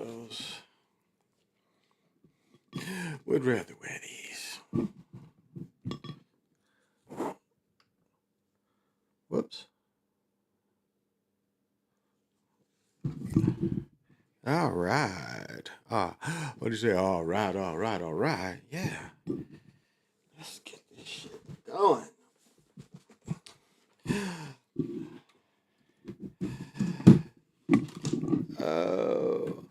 those. Would rather wear these. Whoops. All right. What do you say? All right, all right, all right. Yeah. Let's get this shit going. Oh.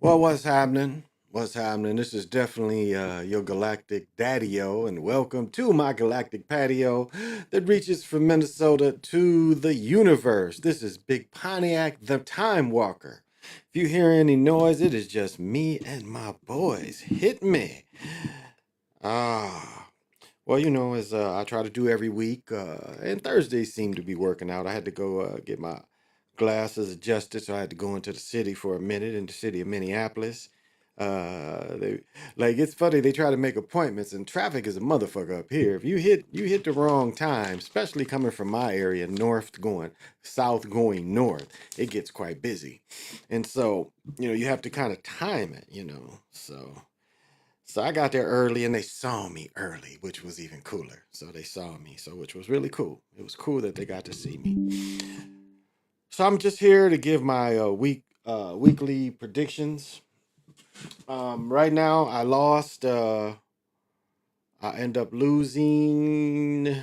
Well, what's happening? What's happening? This is definitely your galactic daddy-o, and welcome to my galactic patio that reaches from Minnesota to the universe. This is Big Pontiac, the Time Walker. If you hear any noise, it is just me and my boys. Hit me. Ah, well, as I try to do every week, and Thursdays seem to be working out. I had to go get my glasses adjusted, so I had to go into the city for a minute in the city of Minneapolis. They like it's funny they try to make appointments, and traffic is a motherfucker up here. If you hit the wrong time, especially coming from my area, north going south going north, it gets quite busy, and so you have to kind of time it. So I got there early and they saw me early, which was even cooler. So they saw me, which was really cool. It was cool that they got to see me. So I'm just here to give my weekly predictions. Right now I lost. I end up losing.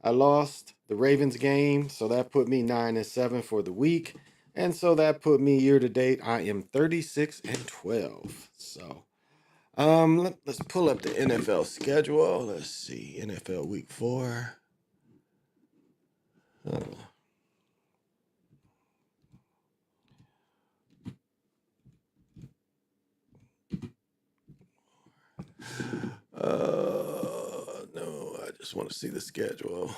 I lost the Ravens game, so that put me 9-7 for the week, and so that put me year to date. I am 36-12. So. Let's pull up the NFL schedule. Let's see, NFL Week 4. Uh, no, I just want to see the schedule.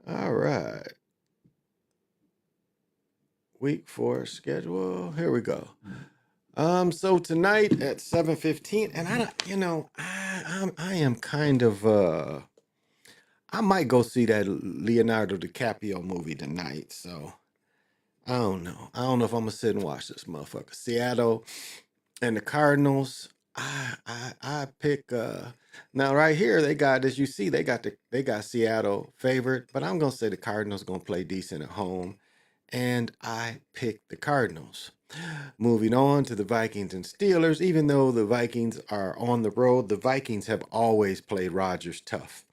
All right, Week 4 schedule. Here we go. So tonight at 7:15, and I don't, I am kind of I might go see that Leonardo DiCaprio movie tonight. So I don't know. I don't know if I'm gonna sit and watch this motherfucker. Seattle and the Cardinals. I pick now right here they got, as you see, they got Seattle favored, but I'm gonna say the Cardinals gonna play decent at home, and I pick the Cardinals. Moving on to the Vikings and Steelers, even though the Vikings are on the road, the Vikings have always played Rodgers tough.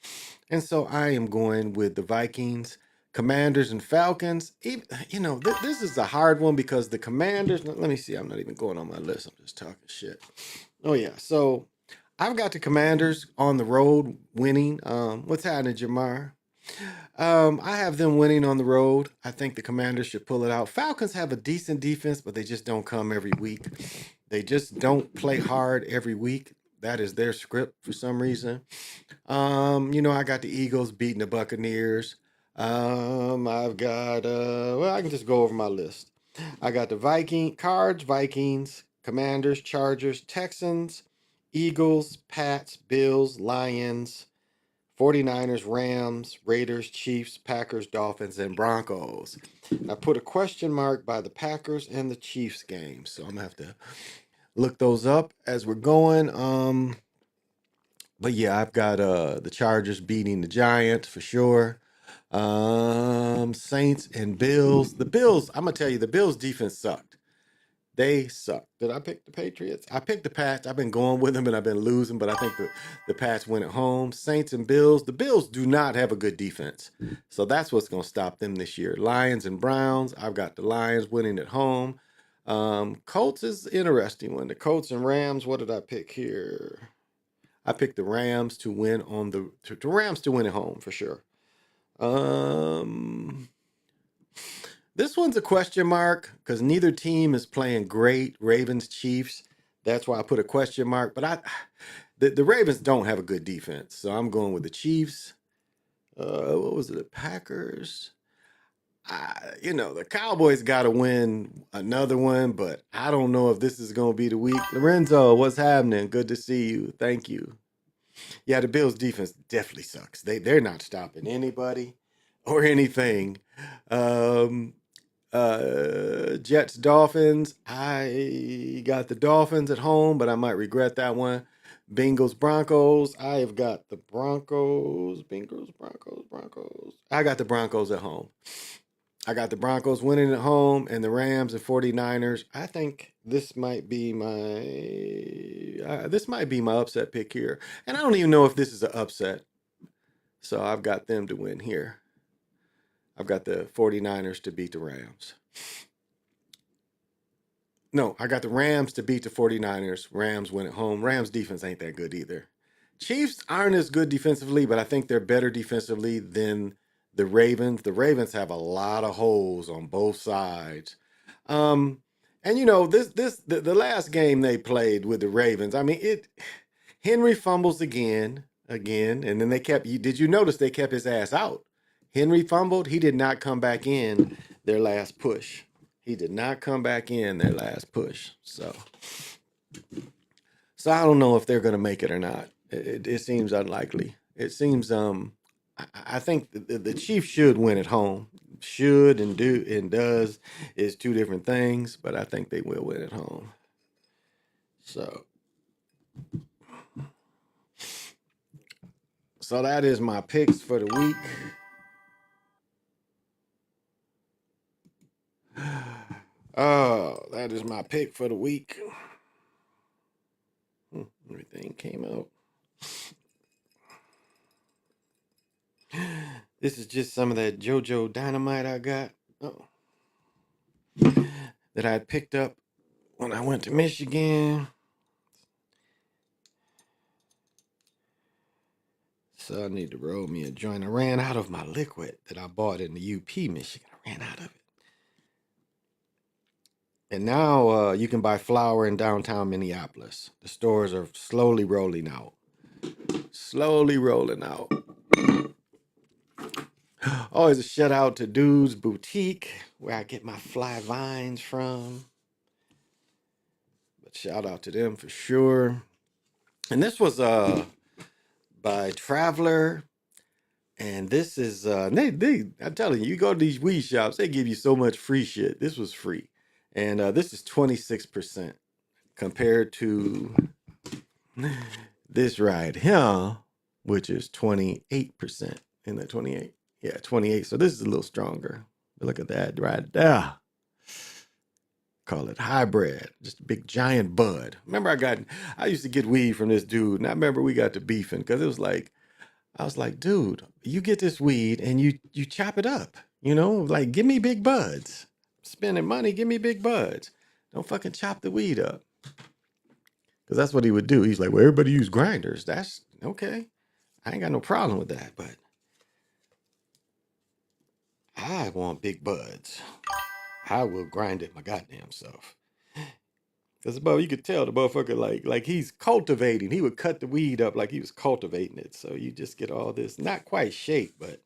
And so I am going with the Vikings, Commanders, and Falcons. This is a hard one because the Commanders, let me see, I'm not even going on my list. I'm just talking shit. Oh, yeah. So I've got the Commanders on the road winning. What's happening, Jamar? I have them winning on the road. I think the Commanders should pull it out. Falcons have a decent defense, but they just don't come every week. They just don't play hard every week. That is their script for some reason. I got the Eagles beating the Buccaneers. I've got well, I can just go over my list. I got the Cards, Vikings, Commanders, Chargers, Texans, Eagles, Pats, Bills, Lions, 49ers, Rams, Raiders, Chiefs, Packers, Dolphins, and Broncos. I put a question mark by the Packers and the Chiefs game, so I'm gonna have to look those up as we're going. But yeah, I've got the Chargers beating the Giants for sure. Saints and Bills. The Bills, I'm gonna tell you, the Bills defense sucked. They suck. Did I pick the Patriots? I picked the Pats. I've been going with them and I've been losing, but I think the Pats win at home. Saints and Bills. The Bills do not have a good defense. So that's what's going to stop them this year. Lions and Browns. I've got the Lions winning at home. Colts is an interesting one. The Colts and Rams. What did I pick here? I picked the Rams to win on the Rams to win at home for sure. Um, this one's a question mark because neither team is playing great. Ravens, Chiefs. That's why I put a question mark. But the Ravens don't have a good defense, so I'm going with the Chiefs. What was it? The Packers. The Cowboys got to win another one, but I don't know if this is going to be the week. Lorenzo, what's happening? Good to see you. Thank you. Yeah, the Bills defense definitely sucks. They're not stopping anybody or anything. Um, Jets Dolphins. I got the Dolphins at home, but I might regret that one. Bengals Broncos. I have got the Broncos. Broncos. I got the Broncos at home. I got the Broncos winning at home and the Rams and 49ers. I think this might be my upset pick here. And I don't even know if this is an upset. So I've got them to win here. I've got the 49ers to beat the Rams. No, I got the Rams to beat the 49ers. Rams win at home. Rams defense ain't that good either. Chiefs aren't as good defensively, but I think they're better defensively than the Ravens. The Ravens have a lot of holes on both sides. Um, and the last game they played with the Ravens, I mean, Henry fumbles again, and then did you notice they kept his ass out? Henry fumbled, he did not come back in their last push. He did not come back in their last push. So I don't know if they're going to make it or not. It seems unlikely. It seems I think the Chiefs should win at home. Should and do and does is two different things, but I think they will win at home. So that is my picks for the week. Oh, that is my pick for the week. Everything came out. This is just some of that JoJo Dynamite I got. Oh. That I picked up when I went to Michigan. So I need to roll me a joint. I ran out of my liquid that I bought in the UP, Michigan. I ran out of it. And now you can buy flour in downtown Minneapolis. The stores are slowly rolling out. Slowly rolling out. Always a shout out to Dude's Boutique, where I get my fly vines from. But shout out to them for sure. And this was by Traveler. And this is I'm telling you, you go to these weed shops, they give you so much free shit. This was free. And this is 26% compared to this right here, which is 28%. In that 28? Yeah, 28. So this is a little stronger. But look at that right there. Call it hybrid. Just a big giant bud. Remember I used to get weed from this dude, and I remember we got to beefing because it was like, I was like, dude, you get this weed and you chop it up. Like give me big buds. Spending money, give me big buds. Don't fucking chop the weed up. Because that's what he would do. He's like, well, everybody use grinders. That's okay. I ain't got no problem with that, but I want big buds. I will grind it my goddamn self. Because you could tell the motherfucker like he's cultivating. He would cut the weed up like he was cultivating it. So you just get all this, not quite shape, but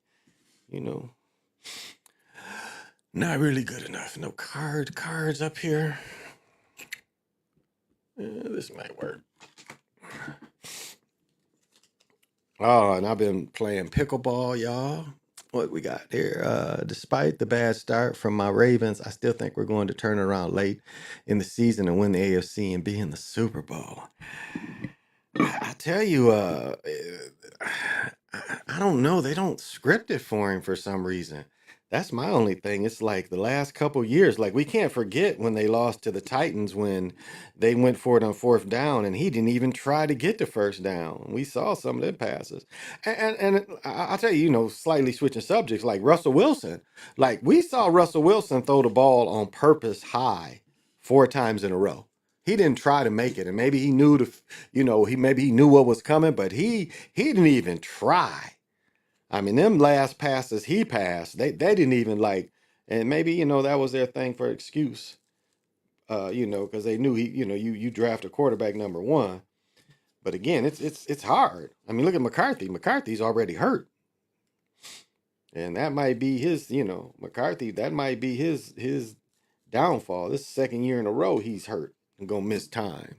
not really good enough. No cards up here. This might work. Oh, and I've been playing pickleball, y'all. What we got here? Despite the bad start from my Ravens, I still think we're going to turn around late in the season and win the AFC and be in the Super Bowl. I tell you, I don't know. They don't script it for him for some reason. That's my only thing. It's like the last couple years, like we can't forget when they lost to the Titans when they went for it on fourth down and he didn't even try to get the first down. We saw some of their passes. I'll tell you, slightly switching subjects, like Russell Wilson. Like we saw Russell Wilson throw the ball on purpose high 4 times in a row. He didn't try to make it, and maybe he knew he knew what was coming, but he didn't even try. I mean, them last passes he passed, they didn't even like, and maybe that was their thing for excuse, because they knew you draft a quarterback number one, but again, it's hard. I mean, look at McCarthy. McCarthy's already hurt, and that might be his, McCarthy. That might be his downfall. This is the second year in a row he's hurt and gonna miss time.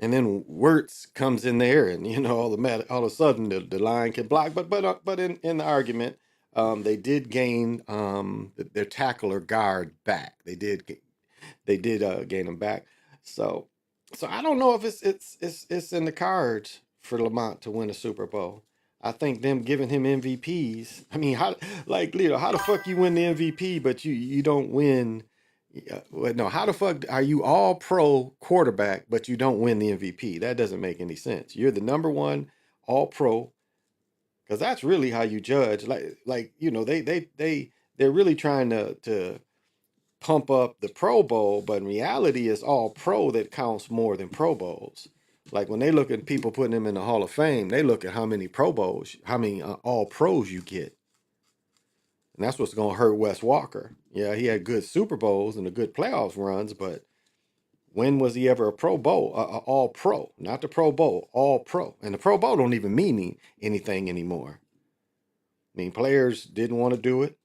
And then Wirtz comes in there, and all of a sudden the line can block. But in the argument, they did gain their tackler guard back. They did gain him back. So I don't know if it's in the cards for Lamont to win a Super Bowl. I think them giving him MVPs. I mean, how like Leo, how the fuck you win the MVP, but you don't win? Yeah, well, no, how the fuck are you all pro quarterback, but you don't win the MVP? That doesn't make any sense. You're the number one all pro, because that's really how you judge. They're really trying to pump up the Pro Bowl, but in reality, it's all pro that counts more than Pro Bowls. Like when they look at people putting them in the Hall of Fame, they look at how many Pro Bowls, how many all pros you get. And that's what's going to hurt Wes Walker. Yeah, he had good Super Bowls and the good playoffs runs, but when was he ever a Pro Bowl, all pro? Not the Pro Bowl, all pro. And the Pro Bowl don't even mean anything anymore. I mean, players didn't want to do it.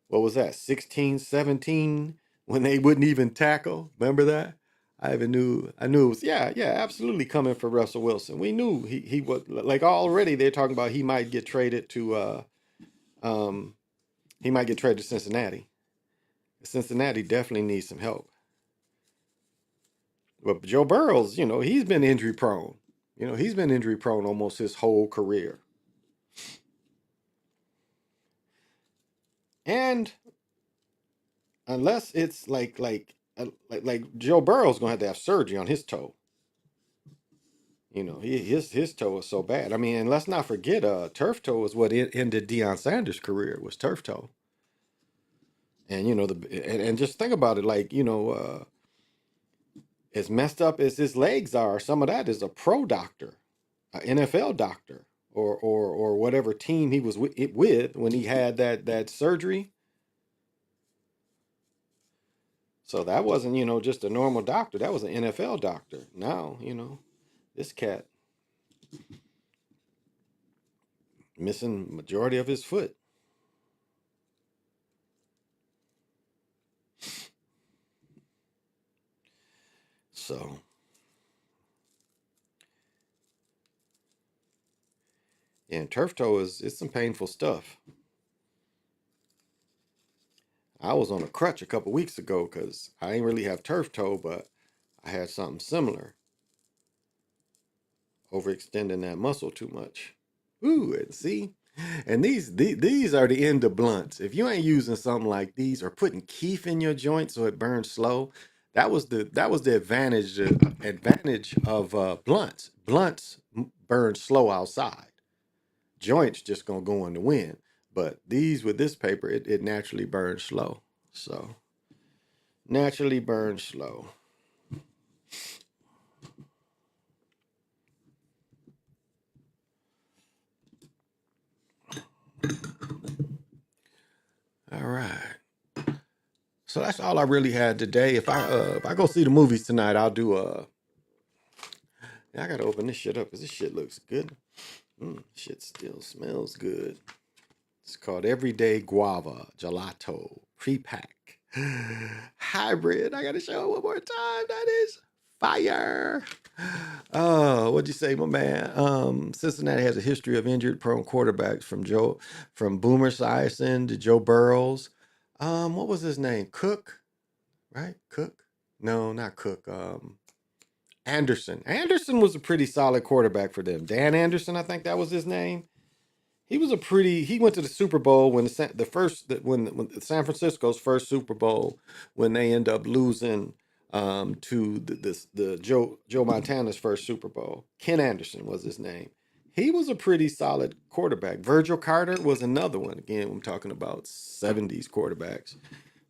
What was that, 16, 17, when they wouldn't even tackle? Remember that? I knew it was, yeah, absolutely coming for Russell Wilson. We knew he was, like already they're talking about he might get traded to, he might get traded to Cincinnati. Cincinnati definitely needs some help. But Joe Burrows, he's been injury prone. He's been injury prone almost his whole career. And unless it's like Joe Burrow's gonna have to have surgery on his toe. His toe is so bad. I mean, and let's not forget, turf toe is what ended Deion Sanders' career, was turf toe. And and just think about it, like as messed up as his legs are, some of that is a pro doctor, an NFL doctor, or whatever team he was with when he had that surgery. So that wasn't, just a normal doctor. That was an NFL doctor. Now, this cat missing majority of his foot. So and turf toe it's some painful stuff. I was on a crutch a couple weeks ago because I didn't really have turf toe, but I had something similar. Overextending that muscle too much. Ooh, and see? And these are the end of blunts. If you ain't using something like these or putting keef in your joint so it burns slow, that was the advantage of blunts. Blunts burn slow outside. Joints just gonna go in the wind. But these with this paper, it naturally burns slow. So naturally burns slow. All right. So that's all I really had today. If I go see the movies tonight, I'll do I gotta open this shit up because this shit looks good. Shit still smells good. It's called Everyday Guava Gelato Pre-Pack Hybrid. I gotta show it one more time. That is fire. Oh, what'd you say, my man? Cincinnati has a history of injured prone quarterbacks from Boomer Esiason to Joe Burrows. What was his name? Cook, right? Cook. No, not Cook. Anderson. Anderson was a pretty solid quarterback for them. Dan Anderson, I think that was his name. He was a pretty. He went to the Super Bowl when when San Francisco's first Super Bowl, when they end up losing to the Joe Montana's first Super Bowl. Ken Anderson was his name. He was a pretty solid quarterback. Virgil Carter was another one. Again, I'm talking about 70s quarterbacks.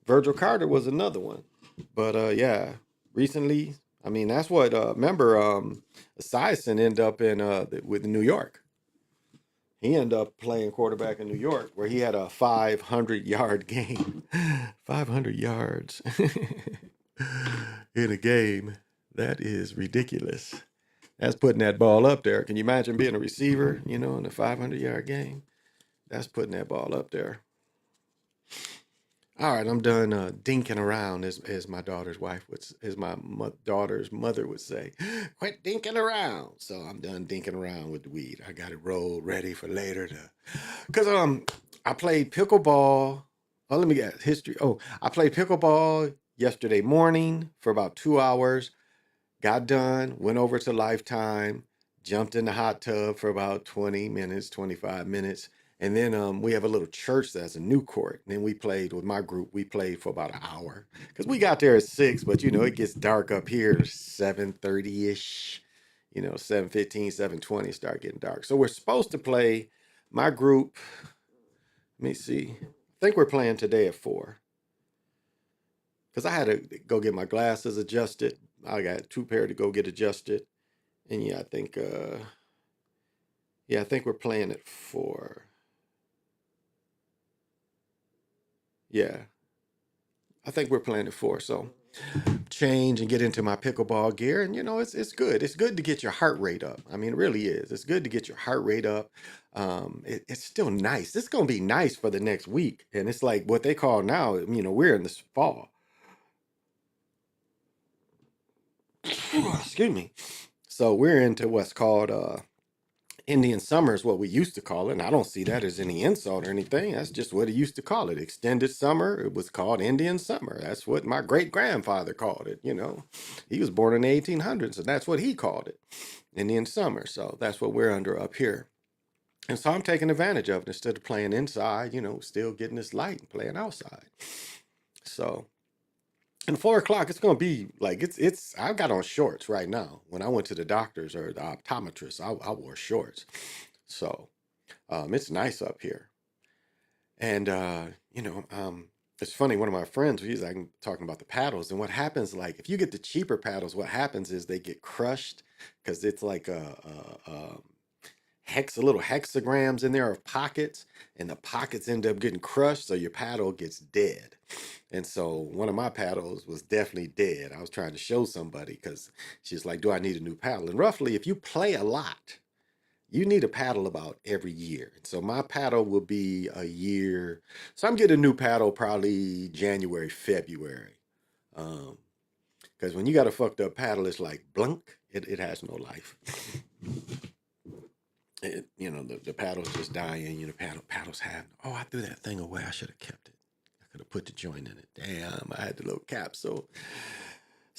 Virgil Carter was another one. But yeah, recently, I mean, that's what remember Esiason ended up in with New York. He ended up playing quarterback in New York where he had a 500-yard game. 500 yards in a game. That is ridiculous. That's putting that ball up there. Can you imagine being a receiver, in a 500-yard game? That's putting that ball up there. All right, I'm done dinking around, as my daughter's daughter's mother would say. Quit dinking around. So I'm done dinking around with the weed. I got it rolled, ready for later cause I played pickleball. Oh, let me get history. Oh, I played pickleball yesterday morning for about 2 hours. Got done, went over to Lifetime, jumped in the hot tub for about 20 minutes, 25 minutes. And then we have a little church that's a new court. And then we played with my group. We played for about an hour because we got there at 6, but it gets dark up here 7:30ish. 7:15, 7:20 start getting dark. So we're supposed to play my group. Let me see. I think we're playing today at 4 because I had to go get my glasses adjusted. I got 2 pair to go get adjusted. And I think we're playing at 4. Yeah, I think we're playing at 4. So change and get into my pickleball gear, and it's good. It's good to get your heart rate up. I mean, it really is. It's good to get your heart rate up. It's still nice. It's gonna be nice for the next week, and it's like what they call now. We're in this fall. Excuse me. So we're into what's called Indian summer is what we used to call it. And I don't see that as any insult or anything. That's just what he used to call it. Extended summer. It was called Indian summer. That's what my great grandfather called it. He was born in the 1800s, and that's what he called it. Indian summer. So that's what we're under up here. And so I'm taking advantage of it instead of playing inside, still getting this light and playing outside. So and 4 o'clock, it's gonna be like it's. I've got on shorts right now. When I went to the doctors or the optometrist, I wore shorts. So it's nice up here. And it's funny. One of my friends, he's like talking about the paddles, and what happens, like if you get the cheaper paddles, what happens is they get crushed because it's like a little hexagrams in there of pockets, and the pockets end up getting crushed, so your paddle gets dead. And so one of my paddles was definitely dead. I was trying to show somebody because she's like, "Do I need a new paddle?" And roughly, if you play a lot, you need a paddle about every year. So my paddle will be a year. So I'm getting a new paddle probably January, February. Um, because when you got a fucked up paddle, it's like blunk. It has no life. The paddle's just dying. Paddles have. Oh, I threw that thing away. I should have kept it. I could have put the joint in it. Damn, I had the little cap. So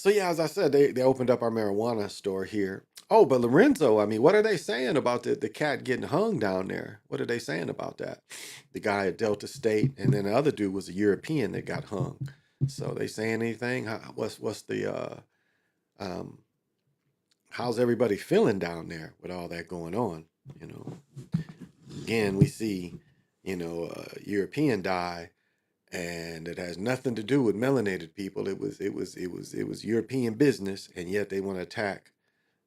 yeah, as I said, they opened up our marijuana store here. Oh, but Lorenzo, I mean, what are they saying about the cat getting hung down there? What are they saying about that? The guy at Delta State, and then the other dude was a European that got hung. So they saying anything? What's the um how's everybody feeling down there with all that going on? You know, again, we see, European die, and it has nothing to do with melanated people. It was European business, and yet they want to attack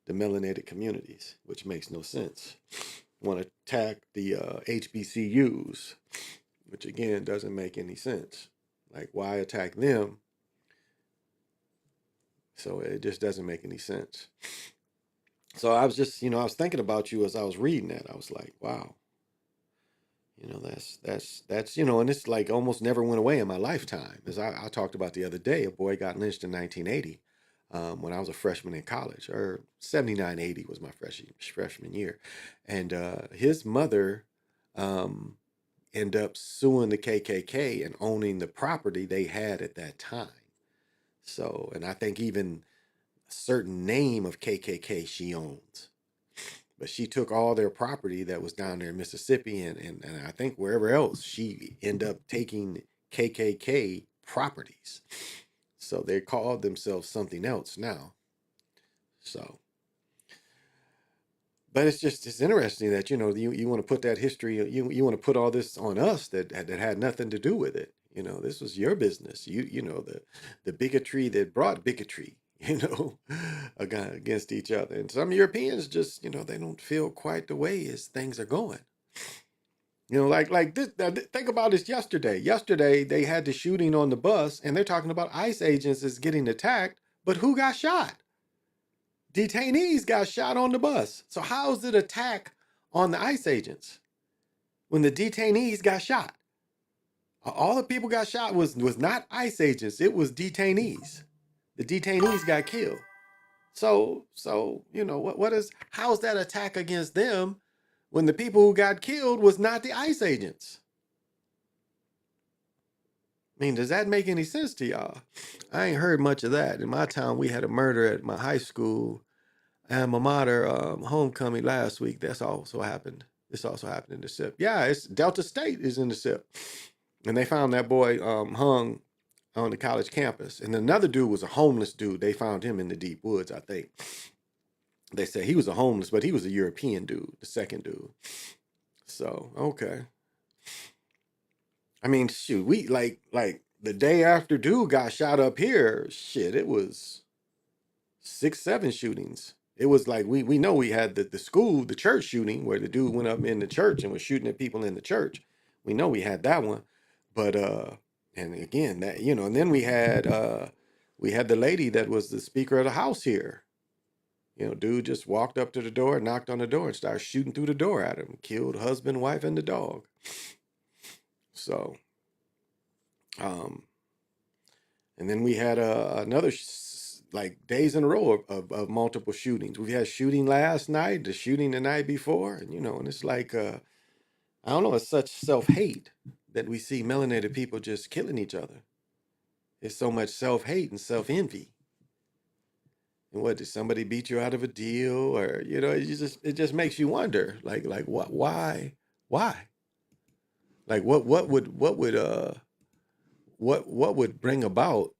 the melanated communities, which makes no sense. Want to attack the HBCUs, which again doesn't make any sense. Like, why attack them? So it just doesn't make any sense. So I was just, I was thinking about you as I was reading that. I was like, wow, that's and it's like almost never went away in my lifetime. As I talked about the other day, a boy got lynched in 1980 when I was a freshman in college, or 79, 80 was my freshman year. And his mother um, ended up suing the KKK and owning the property they had at that time. So, and I think even a certain name of KKK she owns. But she took all their property that was down there in Mississippi and I think wherever else she ended up taking KKK properties. So they called themselves something else now. So, but it's interesting that you want to put that history, you want to put all this on us that had nothing to do with it. This was your business. The bigotry that brought bigotry, against each other. And some Europeans just, they don't feel quite the way as things are going. Like this. Think about this yesterday. Yesterday they had the shooting on the bus, and they're talking about ICE agents is getting attacked. But who got shot? Detainees got shot on the bus. So how's it attack on the ICE agents when the detainees got shot? All the people got shot was not ICE agents. It was detainees. The detainees got killed. So how's that attack against them when the people who got killed was not the ICE agents? I mean, does that make any sense to y'all? I ain't heard much of that. In my town, we had a murder at my high school alma mater homecoming last week. That's also happened. This also happened in the SIP. Yeah, it's Delta State is in the SIP. And they found that boy hung on the college campus. And another dude was a homeless dude. They found him in the deep woods, I think. They said he was a homeless, but he was a European dude, the second dude. So, okay. I mean, shoot, we like the day after dude got shot up here, shit, it was 6, 7 shootings. It was like we know we had the school, the church shooting where the dude went up in the church and was shooting at people in the church. We know we had that one. But and again, that and then we had the lady that was the speaker of the house here. Dude just walked up to the door, knocked on the door, and started shooting through the door at him. Killed husband, wife, and the dog. So, um, and then we had another like days in a row of multiple shootings. We had shooting last night, the shooting the night before, and it's like I don't know, it's such self-hate that we see melanated people just killing each other. It's so much self-hate and self-envy. And what, did somebody beat you out of a deal, or it just makes you wonder, like why, like what would bring about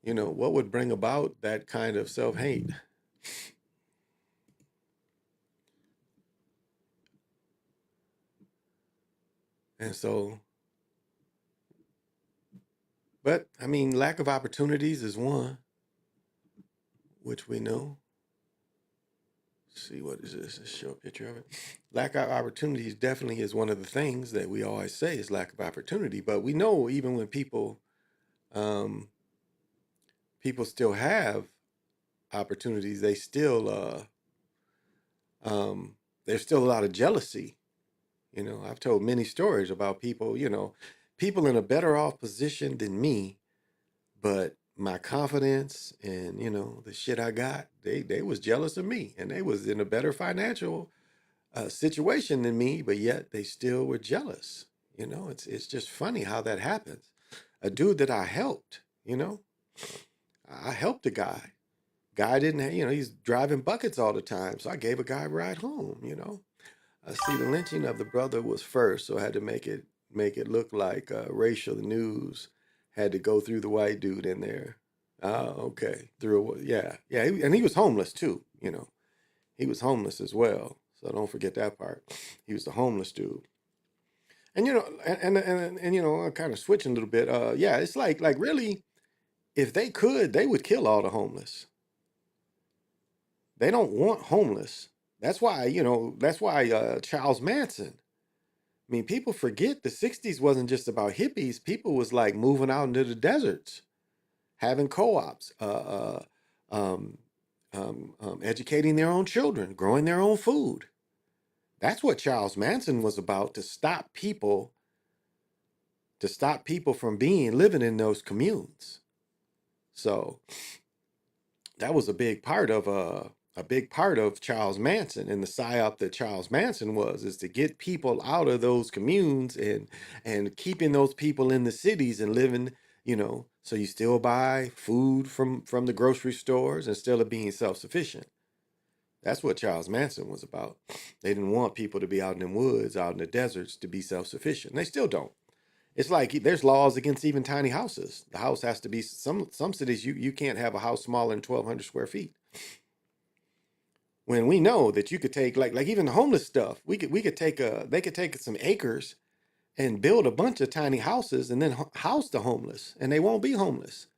what would bring about that kind of self-hate. And so, but I mean, lack of opportunities is one, which we know. Let's see, what is this? Let's show a picture of it. Lack of opportunities definitely is one of the things that we always say is lack of opportunity. But we know even when um, people still have opportunities, they still there's still a lot of jealousy. I've told many stories about people, people in a better off position than me, but my confidence and the shit I got, they was jealous of me, and they was in a better financial situation than me, but yet they still were jealous. It's just funny how that happens. A dude that I helped, I helped a guy. Guy didn't have, he's driving buckets all the time, so I gave a guy a ride home. I see the lynching of the brother was first, so I had to make it look like racial news had to go through the white dude in there. Oh, okay. Yeah, and he was homeless too. He was homeless as well. So don't forget that part. He was the homeless dude. And I'm kind of switching a little bit. Yeah, it's like really, if they could, they would kill all the homeless. They don't want homeless. That's why Charles Manson. I mean, people forget the 60s wasn't just about hippies. People was like moving out into the deserts, having co-ops, um, educating their own children, growing their own food. That's what Charles Manson was about, to stop people from living in those communes. So that was a big part of Charles Manson, and the psyop that Charles Manson is to get people out of those communes and keeping those people in the cities and living, So you still buy food from the grocery stores instead of being self-sufficient. That's what Charles Manson was about. They didn't want people to be out in the woods, out in the deserts, to be self-sufficient. They still don't. It's like there's laws against even tiny houses. The house has to be some cities you can't have a house smaller than 1,200 square feet. When we know that you could take like even the homeless stuff, we could take they could take some acres and build a bunch of tiny houses and then house the homeless, and they won't be homeless,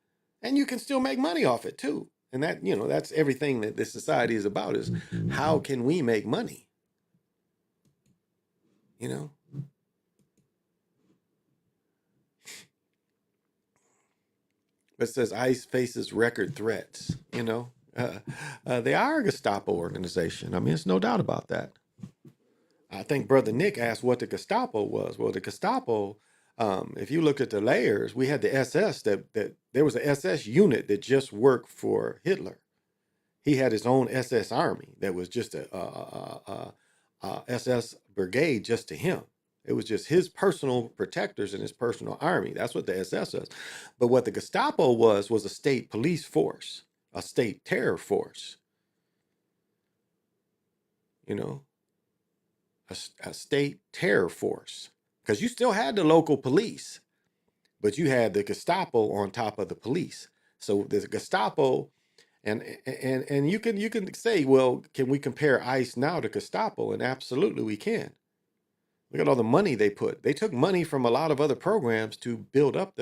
and you can still make money off it too. And that that's everything that this society is about, is how can we make money? You know, but it says ICE faces record threats. They are a Gestapo organization. I mean, it's no doubt about that. I think Brother Nick asked what the Gestapo was. Well, the Gestapo, if you look at the layers, we had the SS that there was an SS unit that just worked for Hitler. He had his own SS army that was just a SS brigade just to him. It was just his personal protectors and his personal army. That's what the SS was. But what the Gestapo was a state police force, a state terror force. You know, a state terror force, because you still had the local police, but you had the Gestapo on top of the police. So the Gestapo, and you can say, well, can we compare ICE now to Gestapo? And absolutely we can. Look at all the money they put. They took money from a lot of other programs to build up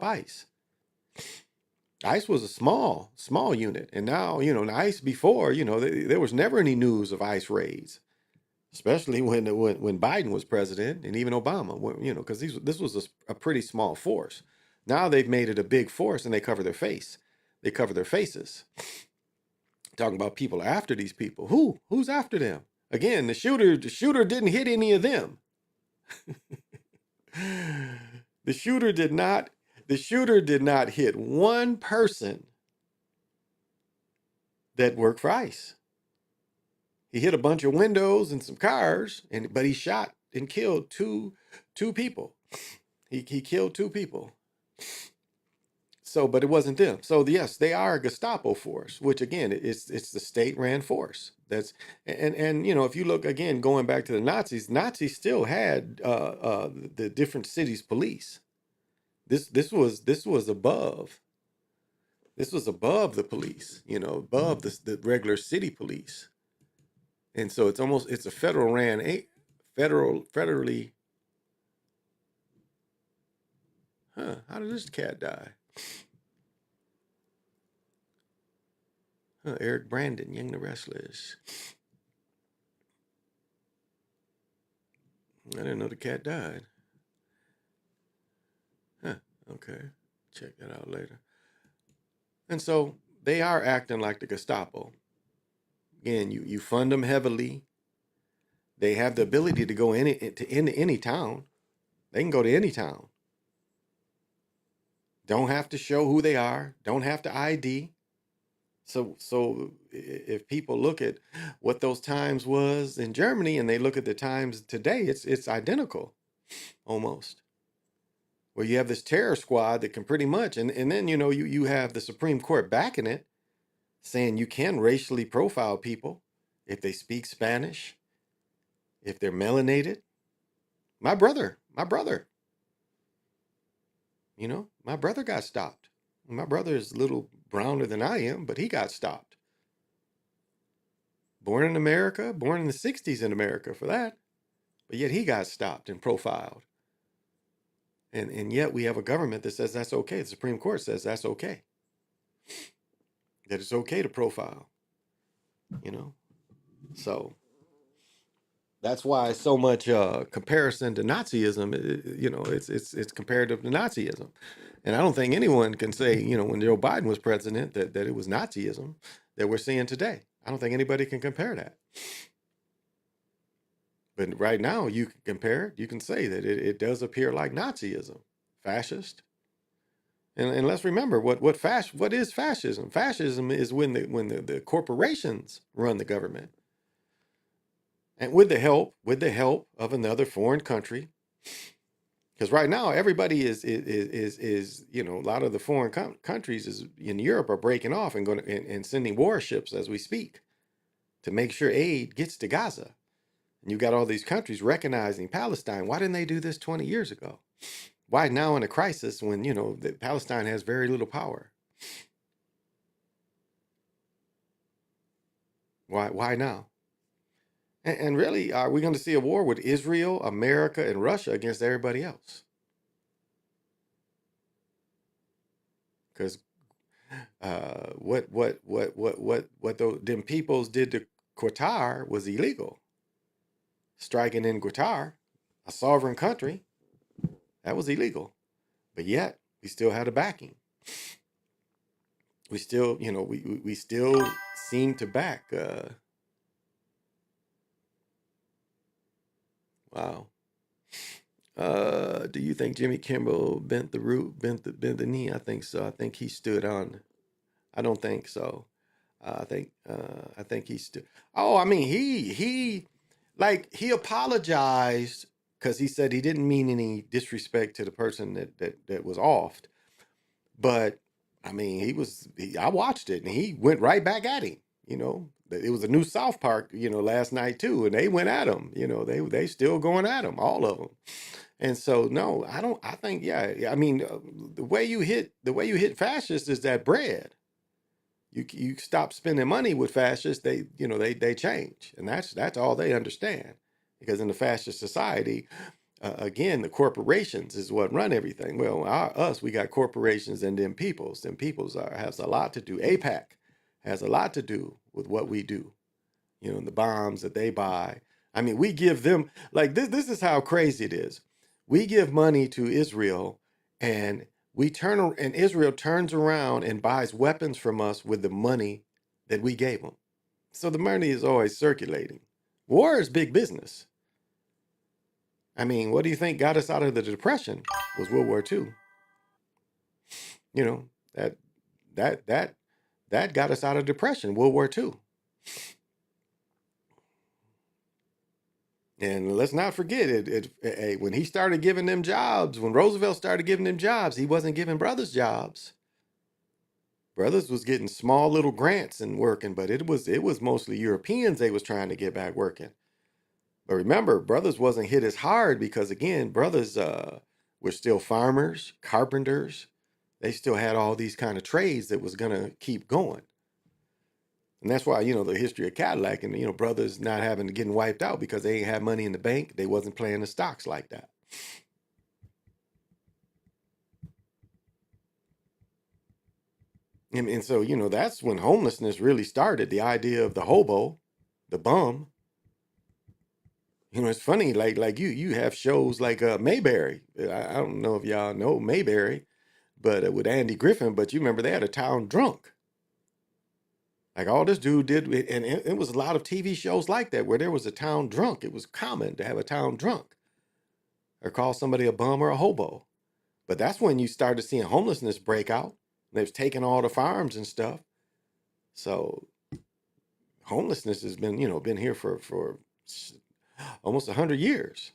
ICE. ICE was a small unit, and now ICE before there was never any news of ICE raids, especially when Biden was president, and even Obama, because this was a pretty small force. Now they've made it a big force, and they cover their face. They cover their faces. Talking about people after these people. Who's after them? Again, the shooter didn't hit any of them. The shooter did not hit one person that worked for ICE. He hit a bunch of windows and some cars, but he shot and killed two people. He killed two people. So, but it wasn't them. So yes, they are a Gestapo force, which again, it's the state-ran force. And if you look again, going back to the Nazis still had the different cities' police. This was above. This was above the police, above the regular city police. And so it's a federally. How did this cat die? Eric Brandon, Young the Restless. I didn't know the cat died. Okay. Check that out later. And so they are acting like the Gestapo. Again, you fund them heavily. They have the ability to go into any town. They can go to any town. Don't have to show who they are. Don't have to ID. So if people look at what those times was in Germany and they look at the times today, it's identical, almost. Where you have this terror squad that can pretty much, and then you have the Supreme Court backing it, saying you can racially profile people if they speak Spanish, if they're melanated. My brother, my brother got stopped. My brother is a little browner than I am, but he got stopped. Born in America, born in the 60s in America for that. But yet he got stopped and profiled. And yet we have a government that says that's okay. The Supreme Court says that's okay. That it's okay to profile. So that's why so much comparison to Nazism, it's comparative to Nazism. And I don't think anyone can say, when Joe Biden was president, that it was Nazism that we're seeing today. I don't think anybody can compare that. But right now, you can compare it. You can say that it does appear like Nazism, fascist. And let's remember what is fascism? Fascism is when the corporations run the government, and with the help of another foreign country. Because right now everybody is a lot of the foreign countries is in Europe are breaking off and going and sending warships as we speak to make sure aid gets to Gaza. And you got all these countries recognizing Palestine. Why didn't they do this 20 years ago? Why now in a crisis when that Palestine has very little power? Why now? And really, are we going to see a war with Israel, America, and Russia against everybody else? Because what them peoples did to Qatar was illegal. Striking in Qatar, a sovereign country, that was illegal. But yet we still had a backing. We still, we still seem to back. Wow. Do you think Jimmy Kimmel bent the knee? I think so. I think he stood on. I don't think so. I think he stood. Oh, I mean, he apologized because he said he didn't mean any disrespect to the person that was offed. But I mean, I watched it and he went right back at him. It was a new South Park, last night too, and they went at him. They still going at him, all of them. And so, no, I don't. I think, yeah. I mean, the way you hit fascists is that bread. You stop spending money with fascists, they change, and that's all they understand. Because in the fascist society, again, the corporations is what run everything. Well, we got corporations and then peoples. And peoples has a lot to do. APAC has a lot to do with what we do. The bombs that they buy. I mean, we give them like this. This is how crazy it is. We give money to Israel, and and Israel turns around and buys weapons from us with the money that we gave them. So the money is always circulating. War is big business. I mean, what do you think got us out of the depression was World War II. You know, that that that that got us out of depression, World War II. And let's not forget when he started giving them jobs, when Roosevelt started giving them jobs, he wasn't giving brothers jobs. Brothers was getting small little grants and working, but it was mostly Europeans they was trying to get back working. But remember, brothers wasn't hit as hard because again, brothers were still farmers, carpenters. They still had all these kind of trades that was gonna keep going. And that's why, the history of Cadillac and, brothers not having to getting wiped out because they ain't had money in the bank. They wasn't playing the stocks like that. And so, that's when homelessness really started. The idea of the hobo, the bum. It's funny, like you have shows like Mayberry. I don't know if y'all know Mayberry, but with Andy Griffin, but you remember they had a town drunk. Like all this dude did, and it was a lot of TV shows like that where there was a town drunk. It was common to have a town drunk or call somebody a bum or a hobo. But that's when you started seeing homelessness break out. They was taking all the farms and stuff. So homelessness has been here for almost 100 years.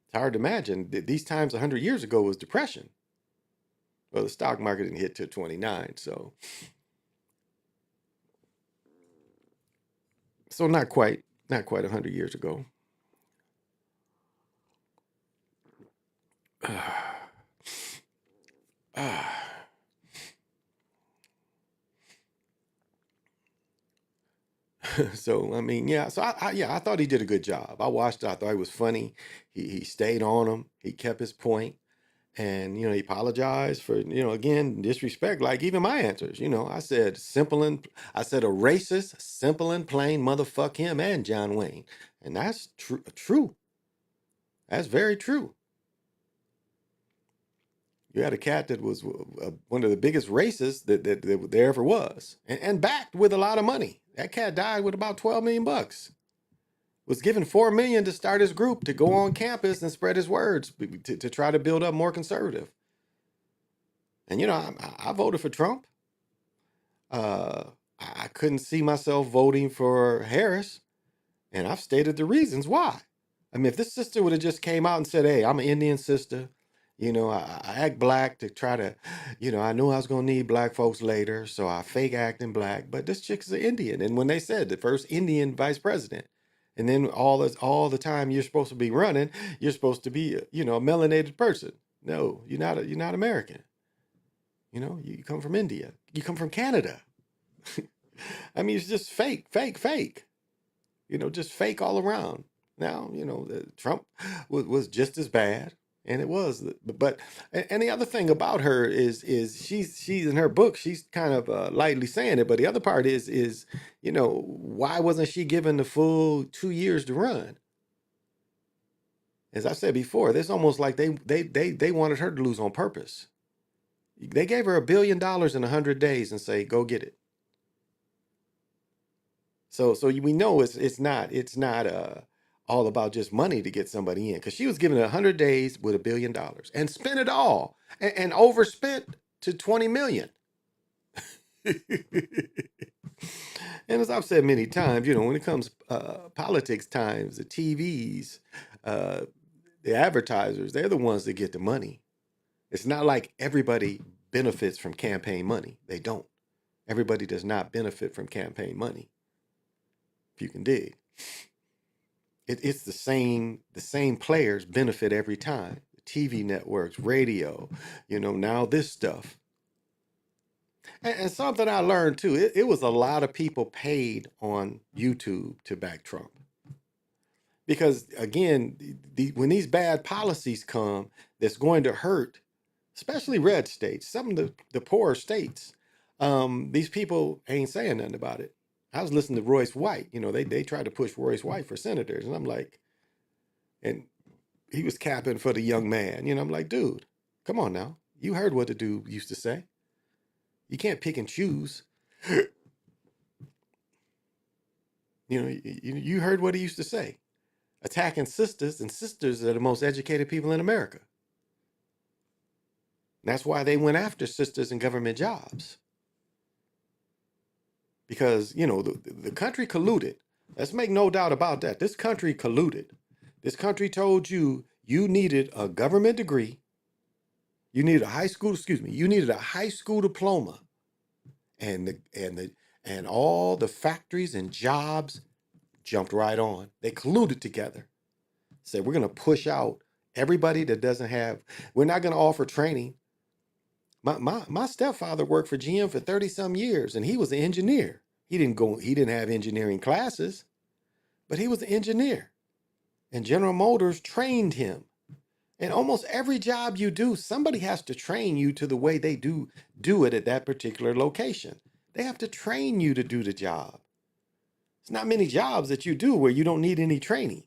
It's hard to imagine these times 100 years ago was depression. Well, the stock market didn't hit till 29, so not quite 100 years ago. So I mean, yeah. So I thought he did a good job. I watched it. I thought it was funny. He stayed on him. He kept his point, and he apologized for again disrespect. Like even my answers. I said I said a racist, simple and plain motherfuck him and John Wayne, and that's true. True. That's very true. You had a cat that was one of the biggest racists that there ever was, and backed with a lot of money. That cat died with about 12 million bucks. Was given 4 million to start his group to go on campus and spread his words to try to build up more conservative. And I voted for Trump. Uh, I couldn't see myself voting for Harris, and I've stated the reasons why. I mean, if this sister would have just came out and said, "Hey, I'm an Indian sister. I act black to try to, I knew I was gonna need black folks later, so I fake acting black." But this chick's an Indian, and when they said the first Indian vice president, and then all the time you're supposed to be running, you're supposed to be, a melanated person. No, you're not American. You come from India. You come from Canada. I mean, it's just fake, fake, fake. Just fake all around. Now, Trump was just as bad, and it was. But and the other thing about her is she's in her book, she's kind of lightly saying it, but the other part is why wasn't she given the full 2 years to run? As I said before, it's almost like they wanted her to lose on purpose. They gave her $1 billion in 100 days and say, go get it. So we know it's not all about just money to get somebody in, because she was given 100 days with $1 billion and spent it all and overspent to 20 million. And as I've said many times, when it comes politics times, the TVs, uh, the advertisers, they're the ones that get the money. It's not like everybody benefits from campaign money. They don't. Everybody does not benefit from campaign money, if you can dig. It's the same players benefit every time. TV networks, radio, now this stuff. And something I learned too, it was a lot of people paid on YouTube to back Trump. Because again, when these bad policies come, that's going to hurt, especially red states, some of the poorer states. These people ain't saying nothing about it. I was listening to Royce White. They tried to push Royce White for senators, and I'm like, and he was capping for the young man. I'm like, dude, come on now. You heard what the dude used to say. You can't pick and choose. You heard what he used to say. Attacking sisters, and sisters are the most educated people in America. And that's why they went after sisters in government jobs. Because, the country colluded. Let's make no doubt about that. This country colluded. This country told you needed a government degree. You needed a high school, excuse me, you needed a high school diploma. And all the factories and jobs jumped right on. They colluded together. Said, we're going to push out everybody that doesn't have, we're not going to offer training. My stepfather worked for GM for 30 some years, and he was an engineer. He didn't have engineering classes, but he was an engineer. And General Motors trained him. And almost every job you do, somebody has to train you to the way they do it at that particular location. They have to train you to do the job. It's not many jobs that you do where you don't need any training.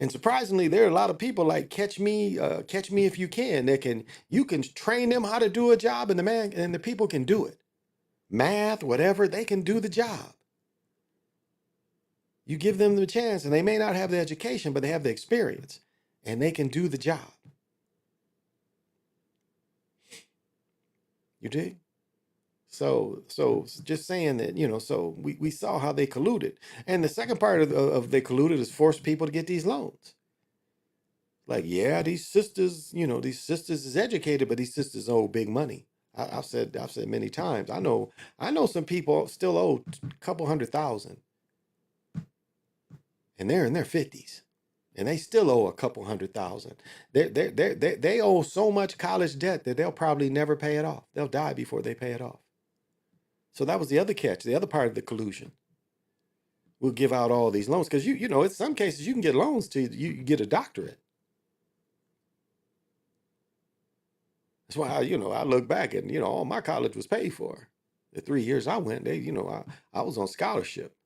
And surprisingly, there are a lot of people like Catch Me If You Can. You can train them how to do a job, and the people can do it. Math, whatever, they can do the job. You give them the chance, and they may not have the education, but they have the experience, and they can do the job. You dig? So just saying that, so we saw how they colluded. And the second part of they colluded is force people to get these loans. Like, yeah, these sisters is educated, but these sisters owe big money. I've said many times. I know some people still owe a couple 100,000, and they're in their 50s, and they still owe a couple 100,000. They owe so much college debt that they'll probably never pay it off. They'll die before they pay it off. So that was the other catch, the other part of the collusion. We'll give out all these loans because in some cases you can get loans to you get a doctorate. That's why I look back and all my college was paid for. The 3 years I went, I was on scholarship,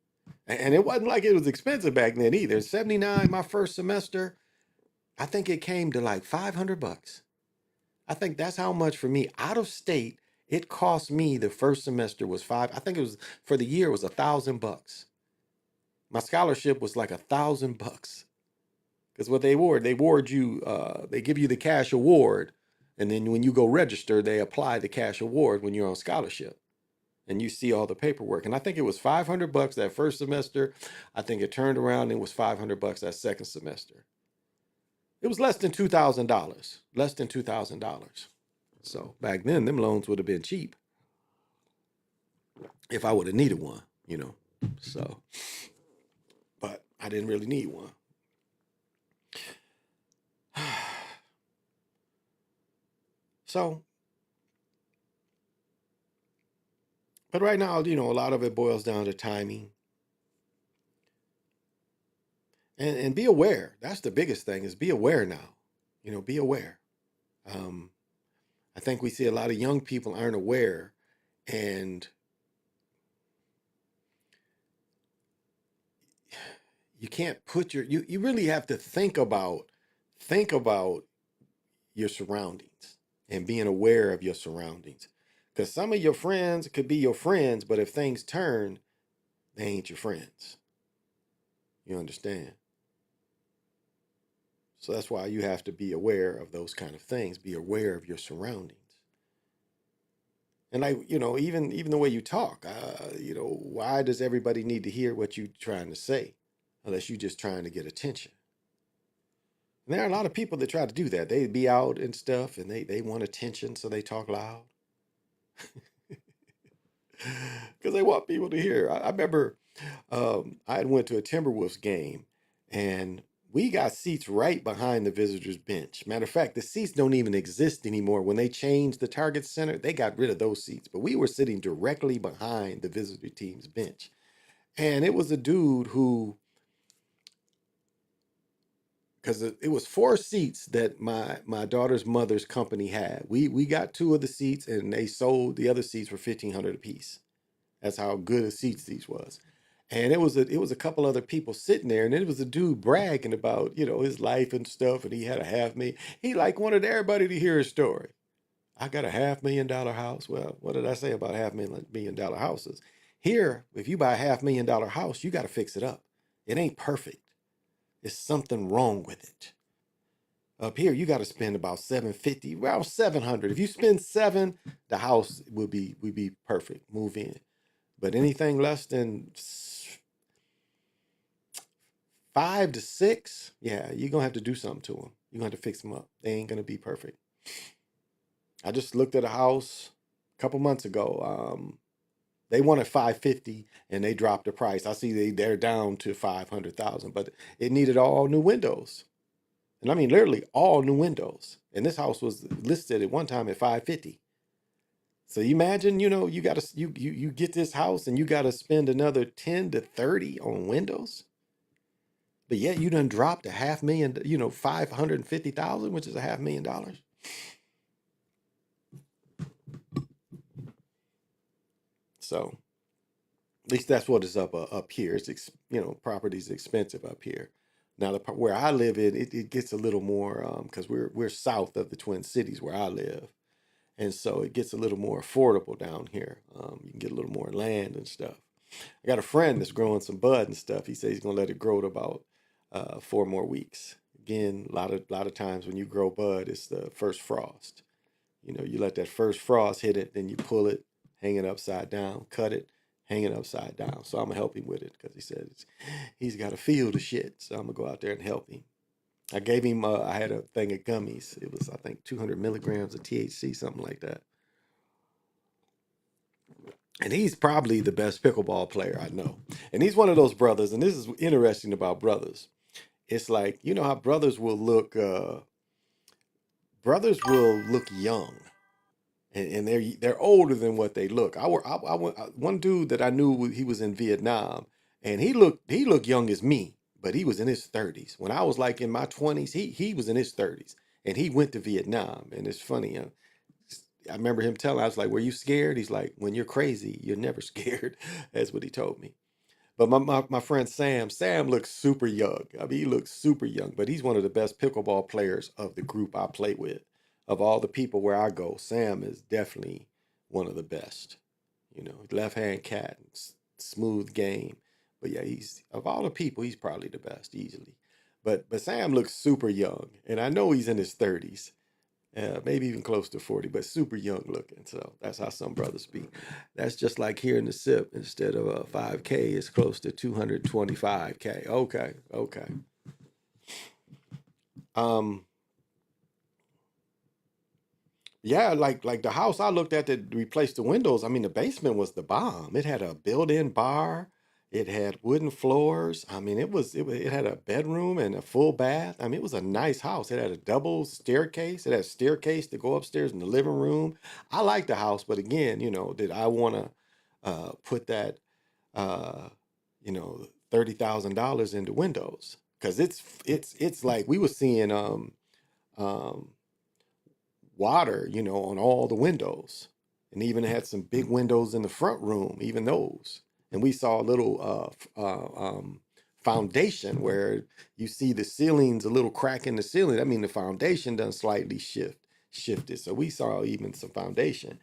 and it wasn't like it was expensive back then either. 79, my first semester, I think it came to like $500. I think that's how much for me out of state. It cost me the first semester was five. I think it was for the year it was $1,000. My scholarship was like $1,000 because what they award you, they give you the cash award, and then when you go register, they apply the cash award when you're on scholarship. and you see all the paperwork. And I think it was $500 that first semester. I think it turned around and it was $500 that second semester. It was less than $2,000. Less than $2,000. So back then, them loans would have been cheap if I would have needed one, you know. So, but I didn't really need one. So, but right now, you know, a lot of it boils down to timing and be aware. That's the biggest thing is be aware now. You know, be aware. Um, I think we see a lot of young people aren't aware, and you can't put you really have to think about your surroundings and being aware of your surroundings. Because some of your friends could be your friends, but if things turn, they ain't your friends. You understand? So that's why you have to be aware of those kind of things. Be aware of your surroundings. And like, you know, even the way you talk, you know, why does everybody need to hear what you're trying to say unless you're just trying to get attention? And there are a lot of people that try to do that. They be out and stuff and they want attention, so they talk loud. Because they want people to hear. I remember I had went to a Timberwolves game, and we got seats right behind the visitors' bench. Matter of fact, the seats don't even exist anymore. When they changed the Target Center, they got rid of those seats. But we were sitting directly behind the visitor team's bench, and it was a dude who, because it was four seats that my daughter's mother's company had. We got two of the seats, and they sold the other seats for $1,500 a piece. That's how good of seats these was. And it was a couple other people sitting there, and it was a dude bragging about, you know, his life and stuff, and he had a half million. He like wanted everybody to hear his story. I got a $500,000 house. Well, what did I say about $500,000 houses? Here, if you buy a $500,000 house, you got to fix it up. It ain't perfect. There's something wrong with it. Up here, you got to spend about 750, well, 700. If you spend seven, the house will be perfect. Move in. But anything less than 5 to 6, yeah, you're gonna have to do something to them. You're gonna have to fix them up. They ain't gonna be perfect. I just looked at a house a couple months ago. They wanted 550 and they dropped the price. I see they're down to 500,000, but it needed all new windows. And I mean literally all new windows. And this house was listed at one time at 550. So you imagine, you know, you gotta you get this house and you gotta spend another 10 to 30 on windows. But yet you done dropped a half million, you know, 550,000, which is a $500,000. So at least that's what is up here. It's you know, property's expensive up here. Now the part where I live in, it gets a little more because we're south of the Twin Cities where I live, and so it gets a little more affordable down here. You can get a little more land and stuff. I got a friend that's growing some bud and stuff. He says he's gonna let it grow to about 4 more weeks. Again, a lot of times when you grow bud, it's the first frost. You know, you let that first frost hit it, then you pull it, hang it upside down, cut it, hang it upside down. So I'm gonna help him with it because he said he's got a field of shit. So I'm gonna go out there and help him. I gave him. I had a thing of gummies. It was I think 200 milligrams of THC, something like that. And he's probably the best pickleball player I know. And he's one of those brothers. And this is interesting about brothers. It's like you know how brothers will look young and they're older than what they look. One dude that I knew he was in Vietnam, and he looked young as me, but he was in his 30s. When I was like in my 20s, he was in his 30s, and he went to Vietnam. And it's funny, I remember him telling, I was like, "Were you scared?" He's like, "When you're crazy, you're never scared." That's what he told me. But my friend Sam looks super young. I mean, he looks super young, but he's one of the best pickleball players of the group I play with. Of all the people where I go, Sam is definitely one of the best. You know, left hand cat, smooth game. But yeah, he's of all the people, he's probably the best easily. But Sam looks super young, and I know he's in his 30s. maybe even close to 40, but super young looking. So that's how some brothers be. That's just like here in the SIP. Instead of 5K, it's close to 225K. Okay, okay. Um, yeah, like the house I looked at that replaced the windows. I mean, the basement was the bomb. It had a built-in bar. It had wooden floors. I mean, it had a bedroom and a full bath. I mean, it was a nice house. It had a double staircase. It had a staircase to go upstairs in the living room. I liked the house, but again, did I want to put that uh, $30,000 into windows? Because it's like we were seeing um water, on all the windows, and even had some big windows in the front room, even those. And we saw a little foundation where you see the ceilings, a little crack in the ceiling. I mean, the foundation done slightly shifted. So we saw even some foundation.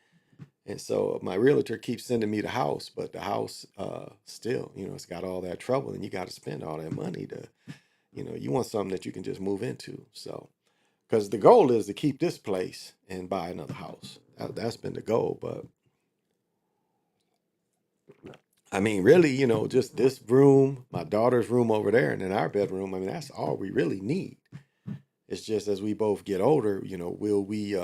And so my realtor keeps sending me the house, but the house still, it's got all that trouble, and you got to spend all that money to, you want something that you can just move into. So because the goal is to keep this place and buy another house. That's been the goal. But I mean, really, just this room, my daughter's room over there, and then our bedroom. I mean, that's all we really need. It's just as we both get older, will we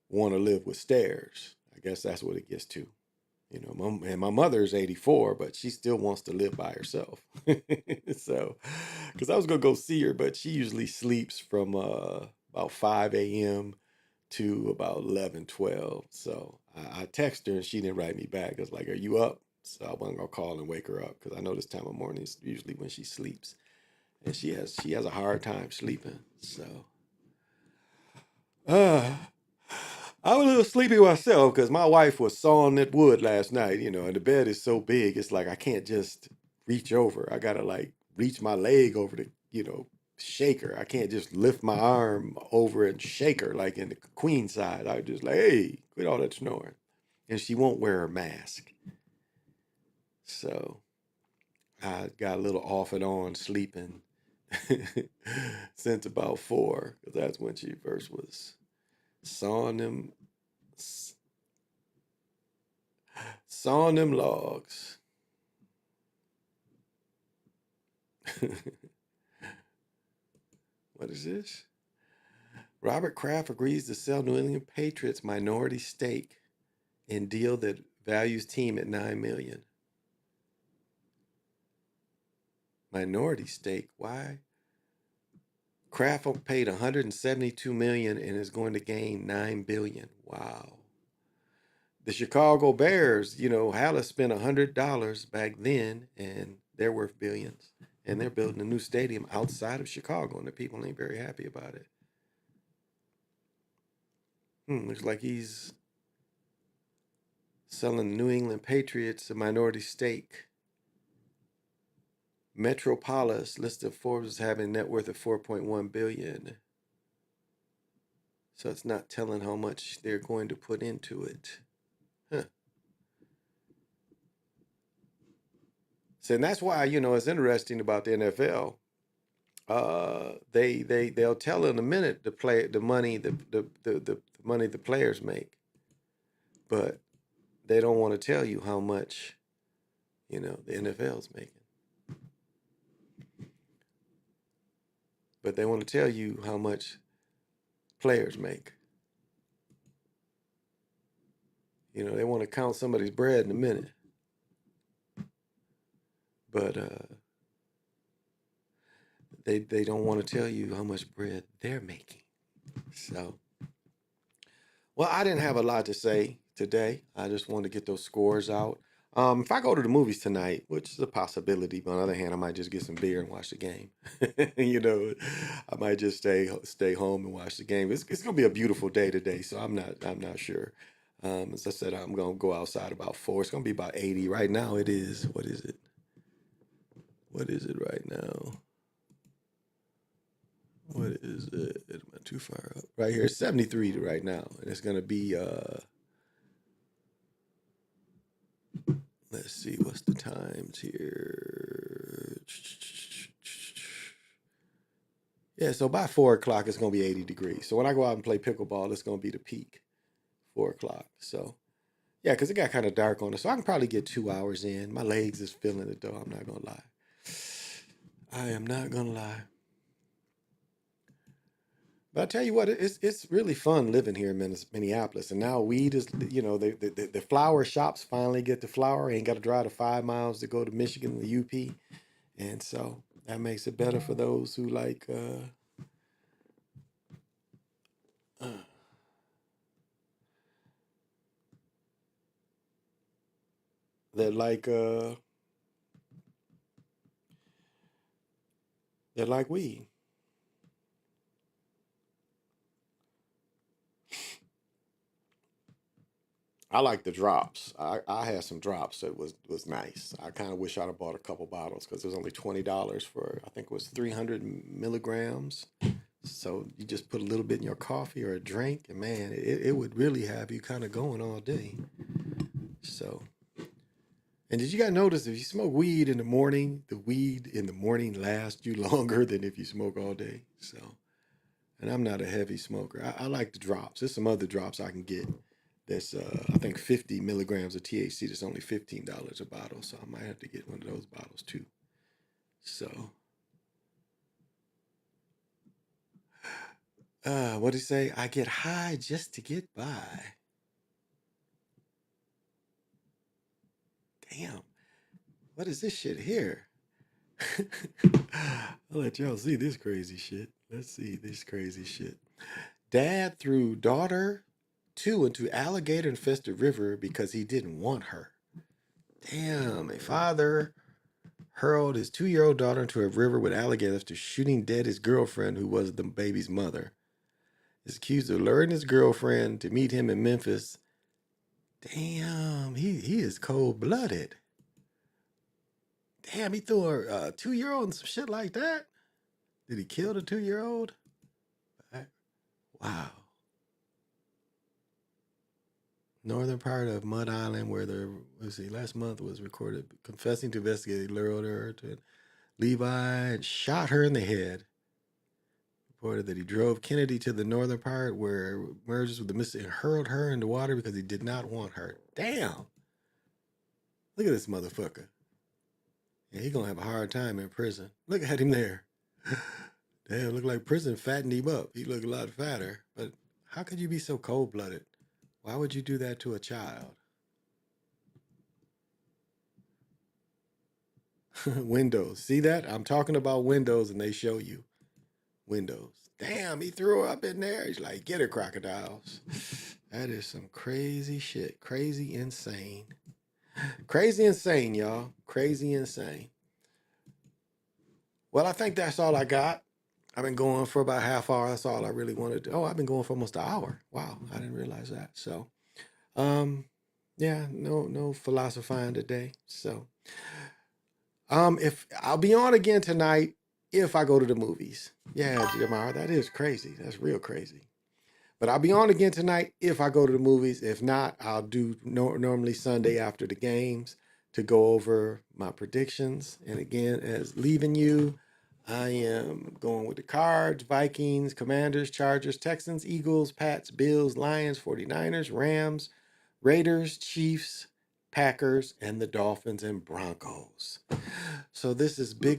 want to live with stairs? I guess that's what it gets to. And my mother's 84, but she still wants to live by herself. So, because I was gonna go see her, but she usually sleeps from about 5 a.m. to about 11, 12. So I texted her and she didn't write me back. I was like, "Are you up?" So I wasn't gonna call and wake her up because I know this time of morning is usually when she sleeps, and she has a hard time sleeping. So, uh, I'm a little sleepy myself because my wife was sawing that wood last night, and the bed is so big, it's like I can't just reach over. I gotta like reach my leg over to, shake her. I can't just lift my arm over and shake her like in the queen side. I just like, hey, quit all that snoring. And she won't wear her mask. So I got a little off and on sleeping since about 4, because that's when she first was sawing them sawing them logs. What is this? Robert Kraft agrees to sell New England Patriots minority stake in deal that values team at $9 million. Minority stake? Why? Kraft paid $172 million and is going to gain $9 billion. Wow. The Chicago Bears, Hallis spent $100 back then, and they're worth billions. And they're building a new stadium outside of Chicago, and the people ain't very happy about it. Looks like he's selling the New England Patriots a minority stake. Metropolis listed Forbes as having a net worth of $4.1 billion. So it's not telling how much they're going to put into it. Huh. So and that's why, it's interesting about the NFL. They'll tell in a minute the money the money the players make, but they don't want to tell you how much the NFL's making. But they want to tell you how much players make. They want to count somebody's bread in a minute, but they don't want to tell you how much bread they're making. So, well, I didn't have a lot to say today. I just wanted to get those scores out. If I go to the movies tonight, which is a possibility, but on the other hand, I might just get some beer and watch the game. I might just stay home and watch the game. It's gonna be a beautiful day today, so I'm not sure. As I said, I'm gonna go outside about 4. It's gonna be about 80 right now. It is. What is it? What is it right now? What is it? Am I too far up? Right here, 73 right now, and it's gonna be let's see, what's the times here? Yeah, so by 4 o'clock it's gonna be 80 degrees. So when I go out and play pickleball, it's gonna be the peak, 4 o'clock. So yeah, because it got kind of dark on us. So I can probably get 2 hours in. My legs is feeling it though. I'm not gonna lie. I am not gonna lie. But I tell you what, it's really fun living here in Minneapolis. And now weed is, the flower shops finally get the flower. Ain't got to drive the 5 miles to go to Michigan, the UP. And so that makes it better for those who like, uh, that like, uh, that like weed. I like the drops. I had some drops that was nice. I kind of wish I'd have bought a couple bottles because it was only $20 for I think it was 300 milligrams. So you just put a little bit in your coffee or a drink, and man, it would really have you kind of going all day. So, and did you guys notice if you smoke weed in the morning, the weed in the morning lasts you longer than if you smoke all day? So, and I'm not a heavy smoker. I like the drops. There's some other drops I can get. That's I think 50 milligrams of THC. That's only $15 a bottle. So I might have to get one of those bottles too. So, what do you say? I get high just to get by. Damn, what is this shit here? I'll let y'all see this crazy shit. Let's see this crazy shit. Dad threw daughter two into alligator infested river because he didn't want her. Damn, a father hurled his 2-year-old daughter into a river with alligators after shooting dead his girlfriend, who was the baby's mother. Is accused of luring his girlfriend to meet him in Memphis. Damn, he is cold blooded. Damn, he threw a 2-year-old and some shit like that. Did he kill the 2-year-old? Wow. Northern part of Mud Island, where last month was recorded confessing to investigators, lured her to Levi and shot her in the head. Reported that he drove Kennedy to the northern part where merges with the Mississippi and hurled her into water because he did not want her. Damn. Look at this motherfucker. Yeah, he gonna have a hard time in prison. Look at him there. Damn, look like prison fattened him up. He looked a lot fatter. But how could you be so cold-blooded? Why would you do that to a child? Windows. See that? I'm talking about windows and they show you. Windows. Damn, he threw her up in there. He's like, get her, crocodiles. That is some crazy shit. Crazy insane. Crazy insane, y'all. Crazy insane. Well, I think that's all I got. I've been going for about half hour. That's all I really wanted to. Oh, I've been going for almost an hour. Wow, I didn't realize that. So, um, yeah, no philosophizing today. So, if I'll be on again tonight if I go to the movies. Yeah, Jamar, that is crazy. That's real crazy. But I'll be on again tonight if I go to the movies. If not, I'll do normally Sunday after the games to go over my predictions. And again, as leaving you, I am going with the Cards, Vikings, Commanders, Chargers, Texans, Eagles, Pats, Bills, Lions, 49ers, Rams, Raiders, Chiefs, Packers, and the Dolphins and Broncos. So this is big